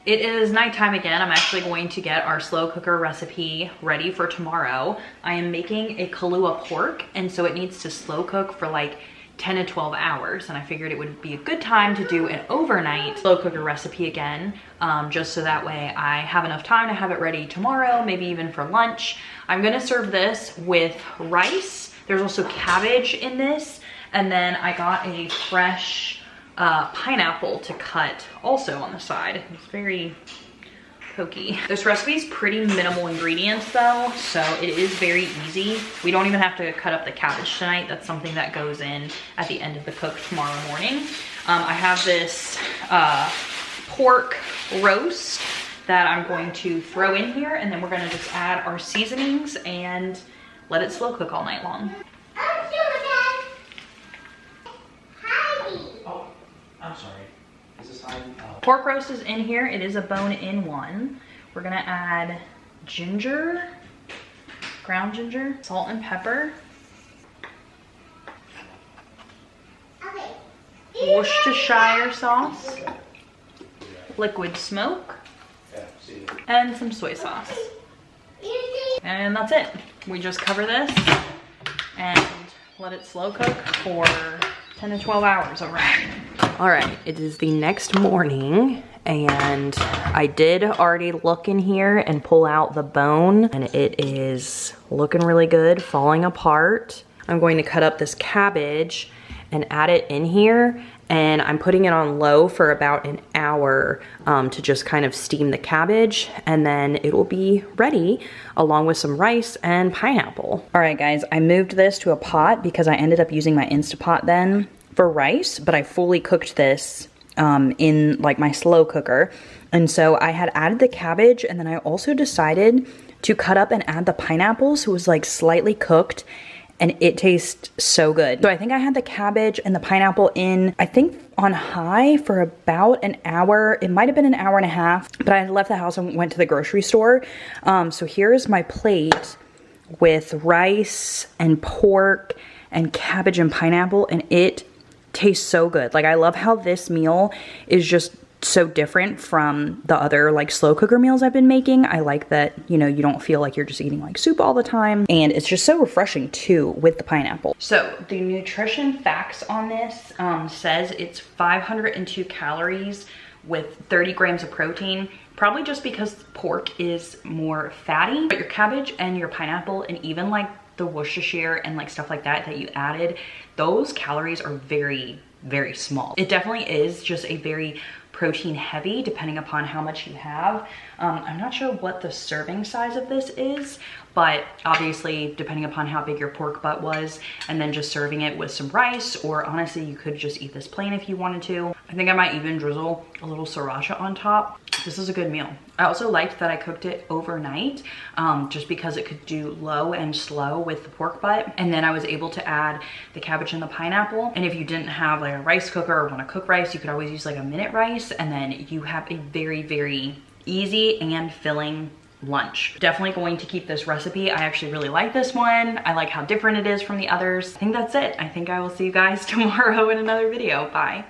It is nighttime again. I'm actually going to get our slow cooker recipe ready for tomorrow. I am making a Kalua pork, and so it needs to slow cook for like 10 to 12 hours. And I figured it would be a good time to do an overnight slow cooker recipe again, just so that way I have enough time to have it ready tomorrow, maybe even for lunch. I'm gonna serve this with rice. There's also cabbage in this. And then I got a fresh pineapple to cut also on the side. It's very pokey. This recipe is pretty minimal ingredients though, so it is very easy. We don't even have to cut up the cabbage tonight. That's something that goes in at the end of the cook tomorrow morning. I have this pork roast that I'm going to throw in here, and then we're gonna just add our seasonings and let it slow cook all night long. I'm sorry. Is this hiding? Oh. Pork roast is in here. It is a bone-in one. We're gonna add ginger, ground ginger, salt and pepper, Worcestershire sauce, liquid smoke, and some soy sauce. And that's it. We just cover this and let it slow cook for 10 to 12 hours around. All right, it is the next morning, and I did already look in here and pull out the bone, and it is looking really good, falling apart. I'm going to cut up this cabbage and add it in here, and I'm putting it on low for about an hour to just kind of steam the cabbage, and then it will be ready along with some rice and pineapple. All right, guys, I moved this to a pot because I ended up using my Instapot then for rice, but I fully cooked this in like my slow cooker. And so I had added the cabbage, and then I also decided to cut up and add the pineapple, so it was like slightly cooked, and it tastes so good. So I think I had the cabbage and the pineapple in, I think on high for about an hour. It might have been an hour and a half, but I had left the house and went to the grocery store. So here's my plate with rice and pork and cabbage and pineapple, and it tastes so good. Like, I love how this meal is just so different from the other like slow cooker meals I've been making. I like that, you know, you don't feel like you're just eating like soup all the time, and it's just so refreshing too with the pineapple. So the nutrition facts on this says it's 502 calories with 30 grams of protein, probably just because pork is more fatty, but your cabbage and your pineapple and even like the Worcestershire and like stuff like that you added, those calories are very, very small. It definitely is just a very protein heavy depending upon how much you have. I'm not sure what the serving size of this is, but obviously depending upon how big your pork butt was, and then just serving it with some rice, or honestly you could just eat this plain if you wanted to. I think I might even drizzle a little sriracha on top. This is a good meal. I also liked that I cooked it overnight, just because it could do low and slow with the pork butt, and then I was able to add the cabbage and the pineapple. And if you didn't have like a rice cooker or want to cook rice, you could always use like a minute rice, and then you have a very, very easy and filling lunch. Definitely going to keep this recipe. I actually really like this one. I like how different it is from the others. I think that's it. I think I will see you guys tomorrow in another video. Bye.